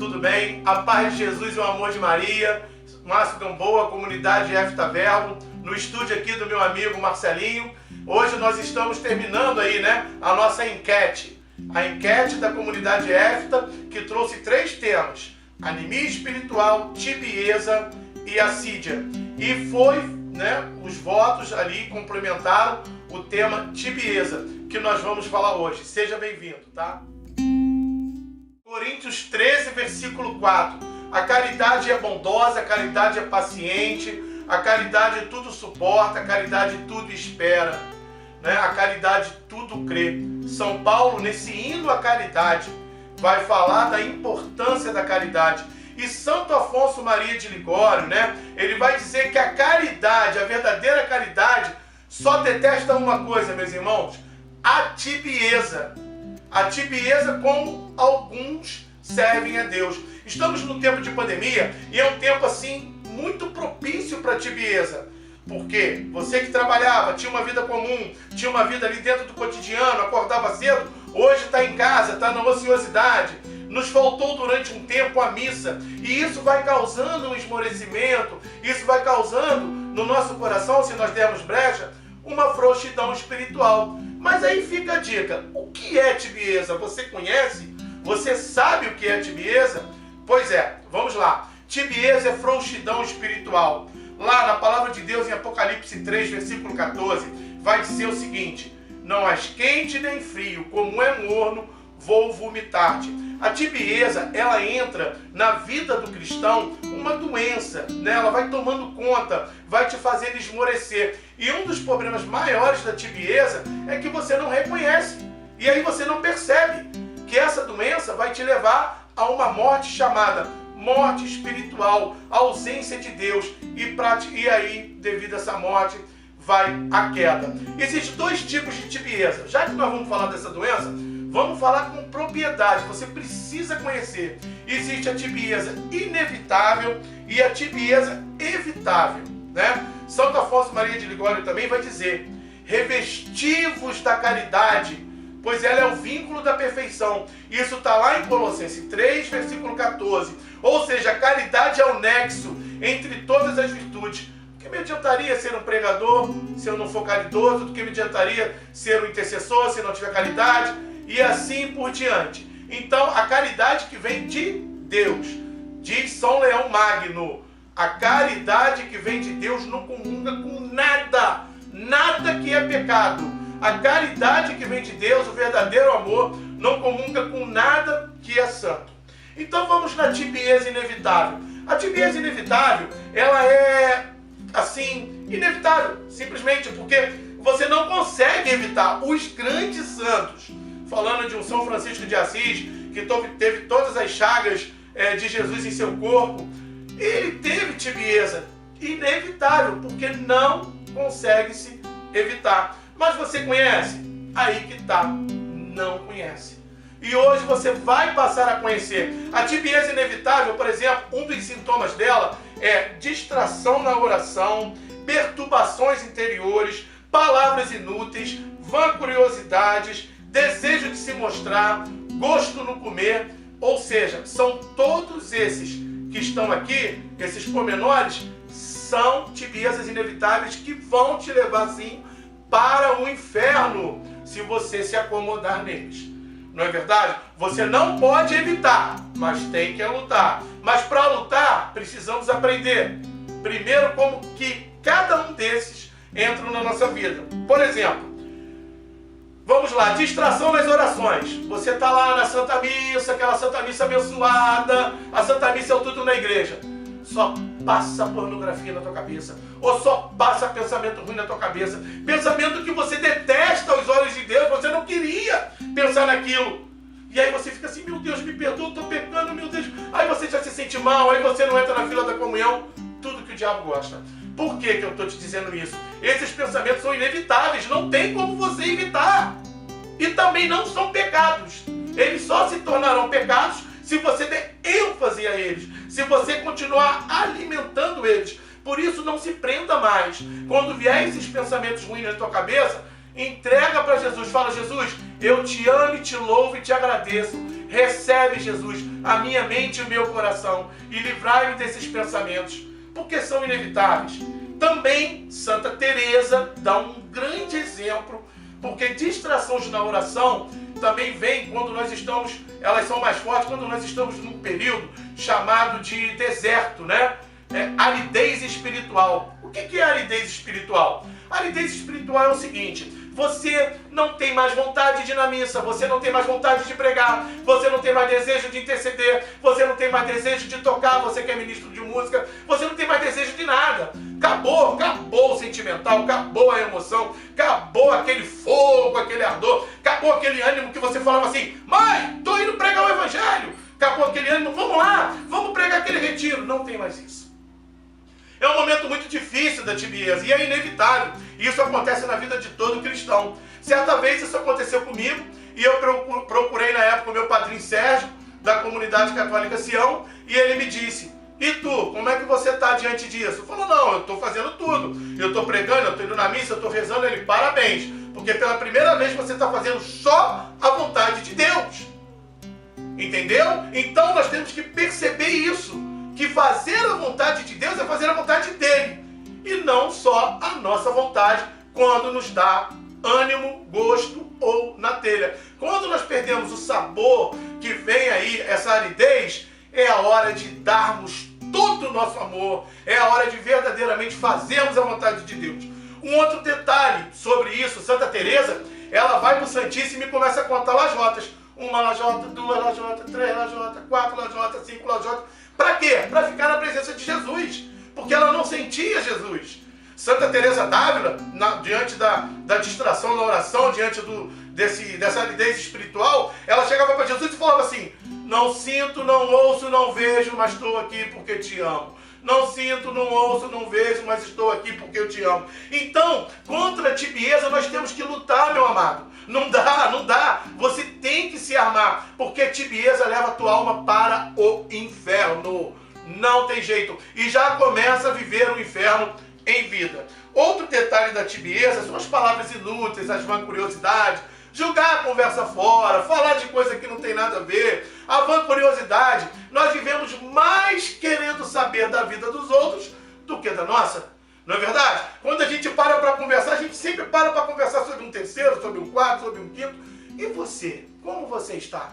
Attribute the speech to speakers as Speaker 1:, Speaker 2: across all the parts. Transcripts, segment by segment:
Speaker 1: tudo bem? A paz de Jesus e o amor de Maria. Márcio Gamboa, comunidade EFTA Verbo, no estúdio aqui do meu amigo Marcelinho. Hoje nós estamos terminando aí, a nossa enquete. A enquete da comunidade EFTA, que trouxe 3 temas: anemia espiritual, tibieza e assídia. E foi, os votos ali complementaram o tema tibieza, que nós vamos falar hoje. Seja bem-vindo, tá? Coríntios 13, versículo 4. A caridade é bondosa, a caridade é paciente, a caridade tudo suporta, a caridade tudo espera, a caridade tudo crê. São Paulo, nesse hino à caridade, vai falar da importância da caridade. E Santo Afonso Maria de Ligório, ele vai dizer que a caridade, a verdadeira caridade, só detesta uma coisa, meus irmãos: a tibieza. A tibieza como alguns servem a Deus. Estamos num tempo de pandemia e é um tempo assim muito propício para a tibieza. Porque você que trabalhava, tinha uma vida comum, tinha uma vida ali dentro do cotidiano, acordava cedo, hoje está em casa, está na ociosidade. Nos faltou durante um tempo a missa e isso vai causando um esmorecimento, isso vai causando no nosso coração, se nós dermos brecha, uma frouxidão espiritual. Mas aí fica a dica: o que é tibieza? Você conhece? Você sabe o que é tibieza? Pois é, vamos lá. Tibieza é frouxidão espiritual. Lá na palavra de Deus, em Apocalipse 3, versículo 14, vai dizer o seguinte: não és quente nem frio, como é morno, vou vomitar-te. A tibieza, ela entra na vida do cristão uma doença, Ela vai tomando conta, vai te fazendo esmorecer. E um dos problemas maiores da tibieza é que você não reconhece. E aí você não percebe que essa doença vai te levar a uma morte chamada morte espiritual, ausência de Deus. E aí, devido a essa morte, vai a queda. Existem 2 tipos de tibieza. Já que nós vamos falar dessa doença, vamos falar com propriedade. Você precisa conhecer. Existe a tibieza inevitável e a tibieza evitável, Santo Afonso Maria de Ligório também vai dizer: revestivos da caridade, pois ela é o vínculo da perfeição. Isso está lá em Colossenses 3, versículo 14. Ou seja, a caridade é o nexo entre todas as virtudes. O que me adiantaria ser um pregador se eu não for caridoso? O que me adiantaria ser um intercessor se não tiver caridade? E assim por diante. Então, a caridade que vem de Deus. Diz São Leão Magno: a caridade que vem de Deus não comunga com nada. Nada que é pecado. A caridade que vem de Deus, o verdadeiro amor, não comunga com nada que é santo. Então vamos na tibieza inevitável. A tibieza inevitável, ela é, assim, inevitável. Simplesmente porque você não consegue evitar. Os grandes santos, falando de um São Francisco de Assis, que teve todas as chagas de Jesus em seu corpo, ele teve tibieza inevitável, porque não consegue se evitar. Mas você conhece? Aí que tá, não conhece. E hoje você vai passar a conhecer. A tibieza inevitável, por exemplo, um dos sintomas dela é distração na oração, perturbações interiores, palavras inúteis, vancuriosidades, desejo de se mostrar, gosto no comer. Ou seja, são todos esses que estão aqui, esses pormenores, são tibiezas inevitáveis que vão te levar, sim, para o inferno, se você se acomodar neles. Não é verdade? Você não pode evitar, mas tem que lutar. Mas para lutar, precisamos aprender. Primeiro, como que cada um desses entra na nossa vida. Por exemplo, vamos lá, distração nas orações. Você está lá na Santa Missa, aquela Santa Missa abençoada, a Santa Missa é o tudo na igreja. Só passa pornografia na tua cabeça, ou só passa pensamento ruim na tua cabeça, pensamento que você detesta aos olhos de Deus, você não queria pensar naquilo. E aí você fica assim: meu Deus, me perdoa, estou pecando, meu Deus. Aí você já se sente mal, aí você não entra na fila da comunhão. Tudo que o diabo gosta. Por que eu estou te dizendo isso? Esses pensamentos são inevitáveis, não tem como você evitar. E também não são pecados. Eles só se tornarão pecados se você der ênfase a eles, se você continuar alimentando eles. Por isso, não se prenda mais. Quando vier esses pensamentos ruins na tua cabeça, entrega para Jesus. Fala: Jesus, eu te amo e te louvo e te agradeço. recebe, Jesus, a minha mente e o meu coração e livrai-me desses pensamentos, porque são inevitáveis. Também Santa Teresa dá um grande exemplo, porque distrações na oração também vem quando nós estamos, elas são mais fortes quando nós estamos num período chamado de deserto, né? Aridez espiritual. O que é aridez espiritual? Aridez espiritual é o seguinte: você não tem mais vontade de ir na missa, você não tem mais vontade de pregar, você não tem mais desejo de interceder, você não tem mais desejo de tocar, você que é ministro de música, você não tem mais desejo de nada. Acabou o sentimental, acabou a emoção, acabou aquele fogo, aquele ardor, acabou aquele ânimo que você falava assim: mãe, tô indo pregar o evangelho. Acabou aquele ânimo, vamos lá, vamos pregar aquele retiro. Não tem mais isso. É um momento muito difícil da tibieza e é inevitável. Isso acontece na vida de todo cristão. Certa vez isso aconteceu comigo e eu procurei na época o meu padrinho Sérgio, da comunidade católica Sião, e ele me disse: e tu, como é que você está diante disso? Eu falei: não, eu estou fazendo tudo. Eu estou pregando, eu estou indo na missa, eu estou rezando. Ele: parabéns, porque pela primeira vez você está fazendo só a vontade de Deus. Entendeu? Então nós temos que perceber isso, que fazer a vontade de Deus é fazer a vontade dele, e não só a nossa vontade, quando nos dá ânimo, gosto ou na telha. Quando nós perdemos o sabor que vem aí, essa aridez, é a hora de darmos todo o nosso amor, é a hora de verdadeiramente fazermos a vontade de Deus. Um outro detalhe sobre isso: Santa Teresa, ela vai para o Santíssimo e começa a contar lajotas. 1 lajota, 2 lajotas, 3 lajotas, 4 lajotas, 5 lajotas. Para quê? Para ficar na presença de Jesus, porque ela não sentia Jesus. Santa Teresa d'Ávila, diante da distração na oração, diante dessa aridez espiritual, ela chegava para Jesus e falava assim: não sinto, não ouço, não vejo, mas estou aqui porque te amo. Não sinto, não ouço, não vejo, mas estou aqui porque eu te amo. Então, contra a tibieza nós temos que lutar, meu amado. Não dá. Você tem que se armar, porque a tibieza leva a tua alma para o inferno. Não tem jeito. E já começa a viver o inferno em vida. Outro detalhe da tibieza são as palavras inúteis, as vancuriosidades, jogar a conversa fora, falar de coisa que não tem nada a ver. A vancuriosidade, nós vivemos mais querendo saber da vida dos outros do que da nossa. Não é verdade? Quando a gente para conversar, a gente sempre para conversar sobre um terceiro, sobre um quarto, sobre um quinto. E você? Como você está?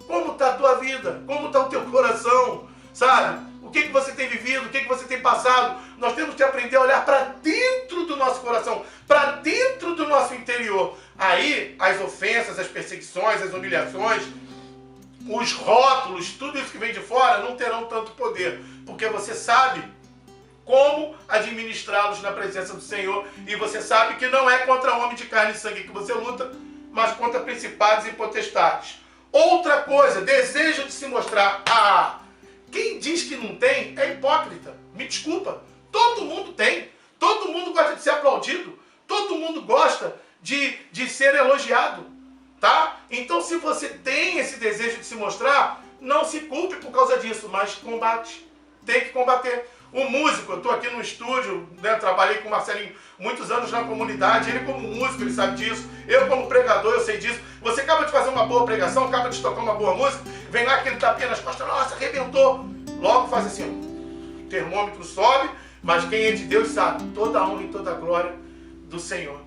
Speaker 1: Como está a tua vida? Como está o teu coração? Sabe? O que você tem vivido? O que você tem passado? Nós temos que aprender a olhar para dentro do nosso coração, para dentro do nosso interior. Aí, as ofensas, as perseguições, as humilhações, os rótulos, tudo isso que vem de fora não terão tanto poder, porque você sabe como administrá-los na presença do Senhor, e você sabe que não é contra homem de carne e sangue que você luta, mas contra principados e potestades. Outra coisa, desejo de se mostrar. Quem diz que não tem é hipócrita. Me desculpa, todo mundo tem, todo mundo gosta de ser aplaudido, todo mundo gosta de ser elogiado, tá? Então, se você tem esse desejo de se mostrar, não se culpe por causa disso, mas combate, tem que combater. O músico, eu estou aqui no estúdio, né, trabalhei com o Marcelinho muitos anos na comunidade, ele como músico, ele sabe disso, eu como pregador, eu sei disso. Você acaba de fazer uma boa pregação, acaba de tocar uma boa música, vem lá aquele tapinha nas costas, nossa, arrebentou. Logo faz assim, o termômetro sobe, mas quem é de Deus sabe, toda a honra e toda a glória do Senhor.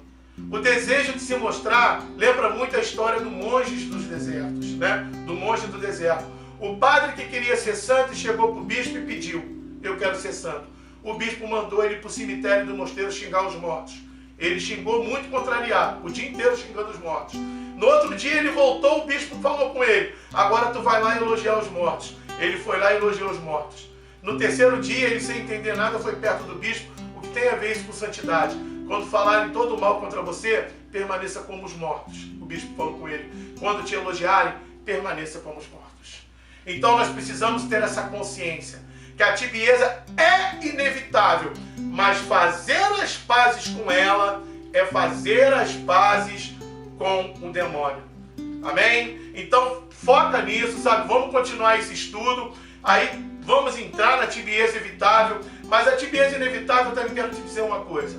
Speaker 1: O desejo de se mostrar lembra muito a história do monge dos desertos, né? Do monge do deserto. O padre que queria ser santo chegou para o bispo e pediu: eu quero ser santo. O bispo mandou ele para o cemitério do mosteiro xingar os mortos. Ele xingou muito contrariado, o dia inteiro xingando os mortos. No outro dia ele voltou, o bispo falou com ele: agora tu vai lá elogiar os mortos. Ele foi lá e elogiou os mortos. No terceiro dia, ele sem entender nada foi perto do bispo. O que tem a ver isso com santidade? Quando falarem todo o mal contra você, permaneça como os mortos. O bispo falou com ele: quando te elogiarem, permaneça como os mortos. Então nós precisamos ter essa consciência que a tibieza é inevitável, mas fazer as pazes com ela é fazer as pazes com o demônio. Amém? Então foca nisso, sabe? Vamos continuar esse estudo, aí vamos entrar na tibieza evitável, mas a tibieza inevitável, eu também quero te dizer uma coisa: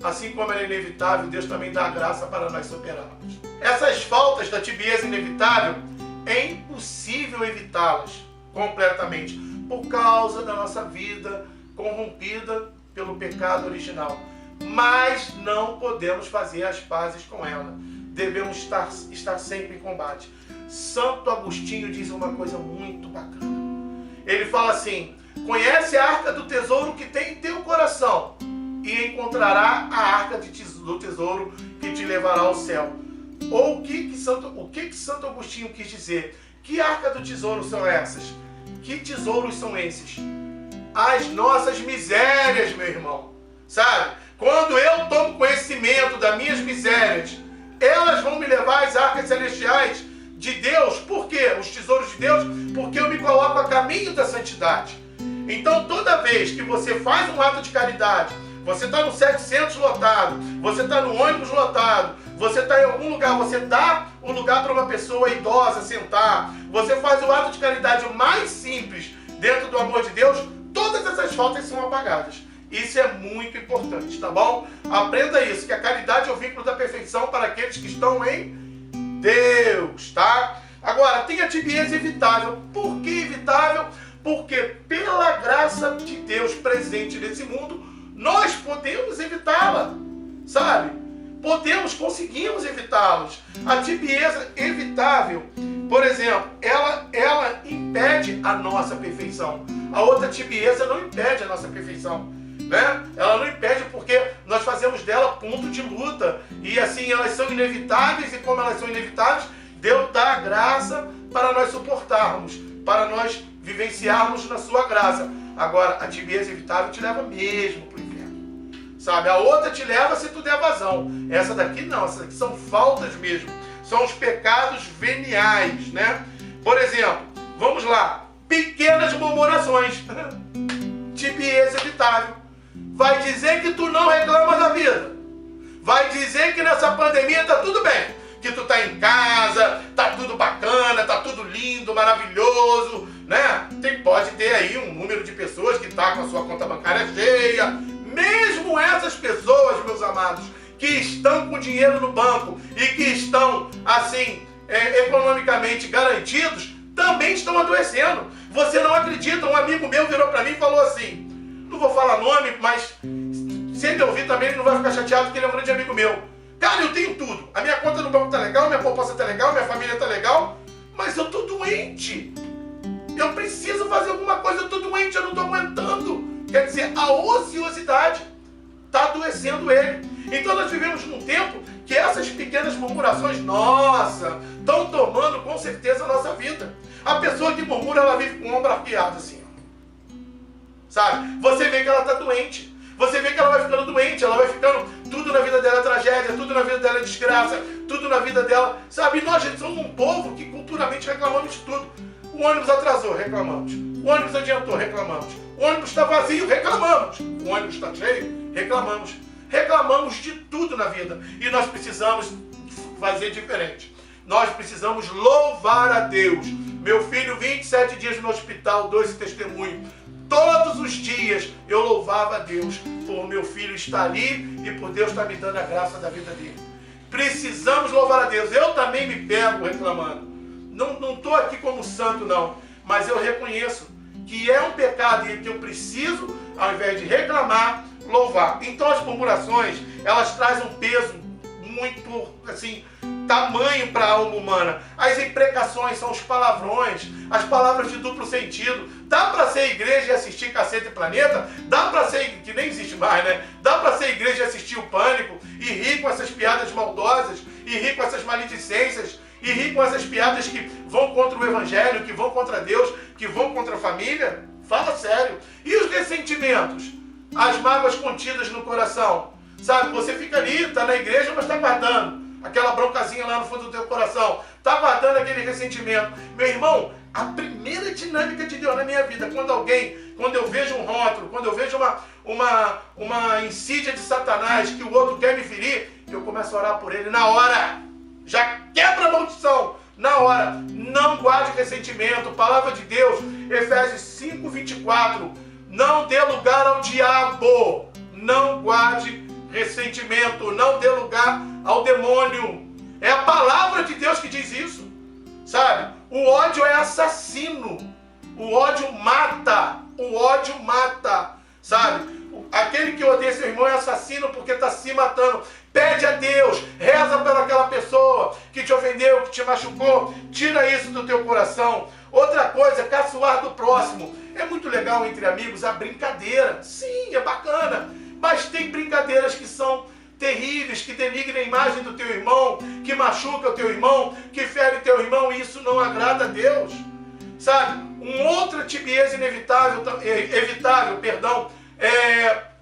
Speaker 1: assim como ela é inevitável, Deus também dá a graça para nós superarmos. Essas faltas da tibieza inevitável, é impossível evitá-las completamente, por causa da nossa vida corrompida pelo pecado original. Mas não podemos fazer as pazes com ela. Devemos estar sempre em combate. Santo Agostinho diz uma coisa muito bacana. Ele fala assim: conhece a arca do tesouro que tem em teu coração, e encontrará a arca do tesouro que te levará ao céu. Ou o que Santo Agostinho quis dizer? Que arca do tesouro são essas? Que tesouros são esses? As nossas misérias, meu irmão. Sabe? Quando eu tomo conhecimento das minhas misérias, elas vão me levar às arcas celestiais de Deus. Por quê? Os tesouros de Deus, porque eu me coloco a caminho da santidade. Então, toda vez que você faz um ato de caridade, você está no 700 lotado, você está no ônibus lotado, você está em algum lugar, você dá um lugar para uma pessoa idosa sentar, você faz o ato de caridade mais simples dentro do amor de Deus, todas essas faltas são apagadas. Isso é muito importante, tá bom? Aprenda isso, que a caridade é o vínculo da perfeição para aqueles que estão em Deus, tá? Agora, tem a tibieza evitável. Por que evitável? Porque pela graça de Deus presente nesse mundo, nós podemos evitá-la, sabe? Conseguimos evitá-los. A tibieza evitável, por exemplo, ela impede a nossa perfeição. A outra tibieza não impede a nossa perfeição, né? Ela não impede porque nós fazemos dela ponto de luta. E assim, elas são inevitáveis, e como elas são inevitáveis, Deus dá a graça para nós suportarmos, para nós vivenciarmos na sua graça. Agora, a tibieza evitável te leva mesmo para o inferno, sabe? A outra te leva se tu der vazão. Essa daqui não, essas daqui são faltas mesmo. São os pecados veniais, né? Por exemplo, vamos lá, pequenas murmurações. Tibieza evitável. Vai dizer que tu não reclama da vida. Vai dizer que nessa pandemia tá tudo bem. Que tu tá em casa, tá tudo bacana, tá tudo lindo, maravilhoso, né? Pode ter aí um número de pessoas que tá com a sua conta bancária cheia. Mesmo essas pessoas, meus amados, que estão com dinheiro no banco e que estão, assim, economicamente garantidos, também estão adoecendo. Você não acredita, um amigo meu virou para mim e falou assim, não vou falar nome, mas se ele ouvir também ele não vai ficar chateado porque ele é um grande amigo meu. Cara, eu tenho tudo. A minha conta no banco tá legal, minha poupança tá legal, minha família tá legal, mas eu tô doente. Eu preciso fazer alguma coisa, eu tô doente, eu não tô aguentando. Quer dizer, a ociosidade tá adoecendo ele. Então nós vivemos num tempo que essas pequenas murmurações, nossa, estão tomando com certeza a nossa vida. A pessoa que murmura, ela vive com o ombro arqueado assim, sabe? Você vê que ela tá doente. Você vê que ela vai ficando doente, ela vai ficando, tudo na vida dela é tragédia, tudo na vida dela é desgraça, tudo na vida dela, sabe? E nós, gente, somos um povo que culturalmente reclamamos de tudo. O ônibus atrasou, reclamamos. O ônibus adiantou, reclamamos. O ônibus está vazio, reclamamos. O ônibus está cheio, reclamamos. Reclamamos de tudo na vida. E nós precisamos fazer diferente. Nós precisamos louvar a Deus. Meu filho, 27 dias no hospital, dou esse testemunho. Todos os dias eu louvava a Deus por meu filho estar ali e por Deus estar me dando a graça da vida dele. Precisamos louvar a Deus. Eu também me pego reclamando. Não estou aqui como santo, não. Mas eu reconheço que é um pecado e que eu preciso, ao invés de reclamar, louvar. Então as murmurações, elas trazem um peso muito, assim, tamanho para a alma humana. As imprecações são os palavrões, as palavras de duplo sentido. Dá para ser igreja e assistir Cacete e Planeta? Dá para ser, que nem existe mais, né? Dá para ser igreja e assistir o Pânico e rir com essas piadas maldosas, e rir com essas maledicências, e rir com essas piadas que vão contra o Evangelho, que vão contra Deus, que vão contra a família? Fala sério. E os ressentimentos? As mágoas contidas no coração? Sabe, você fica ali, está na igreja, mas está guardando aquela broncazinha lá no fundo do teu coração. Está guardando aquele ressentimento. Meu irmão, a primeira dinâmica de Deus na minha vida, quando eu vejo um rótulo, quando eu vejo uma insídia de Satanás, que o outro quer me ferir, eu começo a orar por ele na hora. Já quebra a maldição. Na hora. Não guarde ressentimento. Palavra de Deus, Efésios 5:24. Não dê lugar ao diabo. Não guarde ressentimento. Não dê lugar ao demônio. É a palavra de Deus que diz isso. sabe? O ódio é assassino. O ódio mata. O ódio mata, sabe? Aquele que odeia seu irmão é assassino porque está se matando. Pede a Deus, reza pelaquela pessoa que te ofendeu, que te machucou. Tira isso do teu coração. Outra coisa, caçoar do próximo. É muito legal entre amigos a brincadeira. Sim, é bacana. Mas tem brincadeiras que são terríveis, que denigrem a imagem do teu irmão, que machuca o teu irmão, que fere o teu irmão, e isso não agrada a Deus. Sabe? Outra tibieza evitável,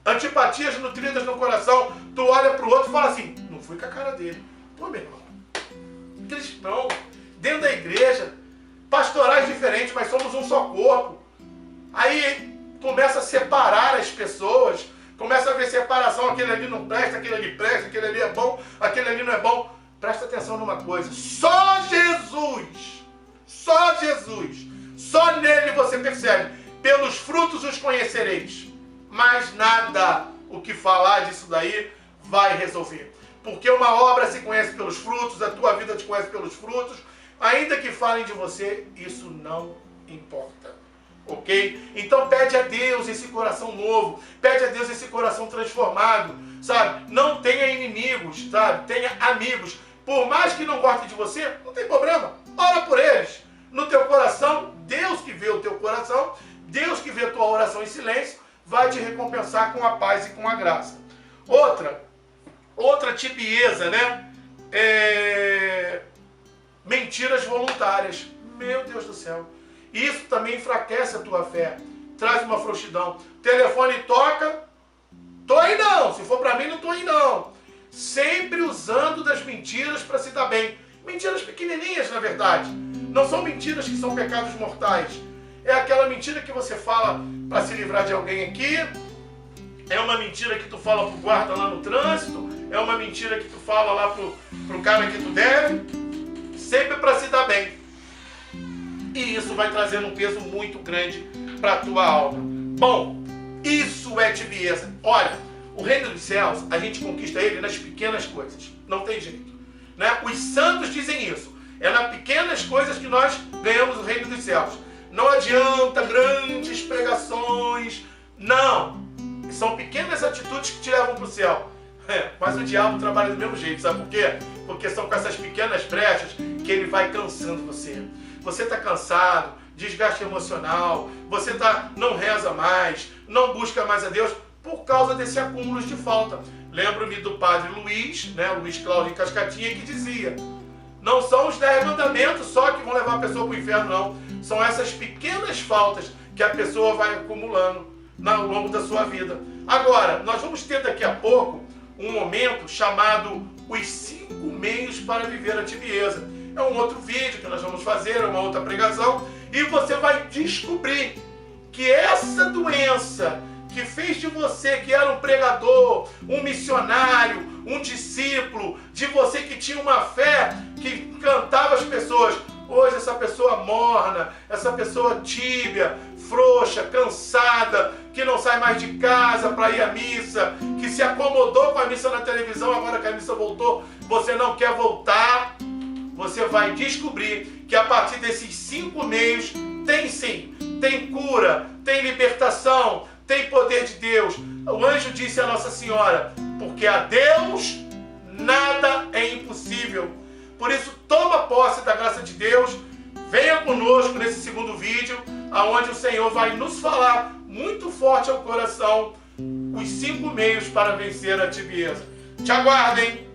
Speaker 1: antipatias nutridas no coração. Tu olha para o outro e fala assim, não fui com a cara dele. Pô, meu irmão, cristão, dentro da igreja, pastorais diferentes, mas somos um só corpo. Aí começa a separar as pessoas, começa a ver separação, aquele ali não presta, aquele ali presta, aquele ali é bom, aquele ali não é bom. Presta atenção numa coisa, só Jesus, só nele você percebe, pelos frutos os conhecereis, mas nada o que falar disso daí vai resolver, porque uma obra se conhece pelos frutos, a tua vida te conhece pelos frutos, ainda que falem de você, isso não importa. Ok? Então pede a Deus esse coração novo, pede a Deus esse coração transformado, sabe? Não tenha inimigos, sabe? Tenha amigos. Por mais que não gostem de você, não tem problema, ora por eles. No teu coração, Deus que vê o teu coração, Deus que vê a tua oração em silêncio, vai te recompensar com a paz e com a graça. Outra tibieza, né? Mentiras voluntárias. Meu Deus do céu. Isso também enfraquece a tua fé. Traz uma frouxidão. Telefone toca. Tô aí não. Se for para mim, não tô aí não. Sempre usando das mentiras para se dar bem. Mentiras pequenininhas, na verdade. Não são mentiras que são pecados mortais. É aquela mentira que você fala para se livrar de alguém aqui. É uma mentira que tu fala pro guarda lá no trânsito. É uma mentira que tu fala lá pro cara que tu deve. Sempre para se dar bem. E isso vai trazendo um peso muito grande para a tua alma. Bom, isso é tibieza. Olha, o reino dos céus, a gente conquista ele nas pequenas coisas. Não tem jeito. Né? Os santos dizem isso. É nas pequenas coisas que nós ganhamos o reino dos céus. Não adianta grandes pregações. Não. São pequenas atitudes que te levam para o céu. Mas o diabo trabalha do mesmo jeito. Sabe por quê? Porque são com essas pequenas brechas que ele vai cansando você. Você está cansado, desgaste emocional, você não reza mais, não busca mais a Deus por causa desse acúmulo de falta. Lembro-me do padre Luiz, né, Luiz Cláudio Cascatinha, que dizia, não são os 10 mandamentos só que vão levar a pessoa para o inferno, não. São essas pequenas faltas que a pessoa vai acumulando ao longo da sua vida. Agora, nós vamos ter daqui a pouco um momento chamado os 5 meios para viver a tibieza. É um outro vídeo que nós vamos fazer, é uma outra pregação, e você vai descobrir que essa doença que fez de você, que era um pregador, um missionário, um discípulo, de você que tinha uma fé, que encantava as pessoas, hoje essa pessoa morna, essa pessoa tíbia, frouxa, cansada, que não sai mais de casa para ir à missa, que se acomodou com a missa na televisão, agora que a missa voltou, você não quer voltar. Você vai descobrir que a partir desses 5 meios tem sim, tem cura, tem libertação, tem poder de Deus. O anjo disse a Nossa Senhora, porque a Deus nada é impossível. Por isso, toma posse da graça de Deus, venha conosco nesse segundo vídeo, onde o Senhor vai nos falar muito forte ao coração os 5 meios para vencer a tibieza. Te aguardem!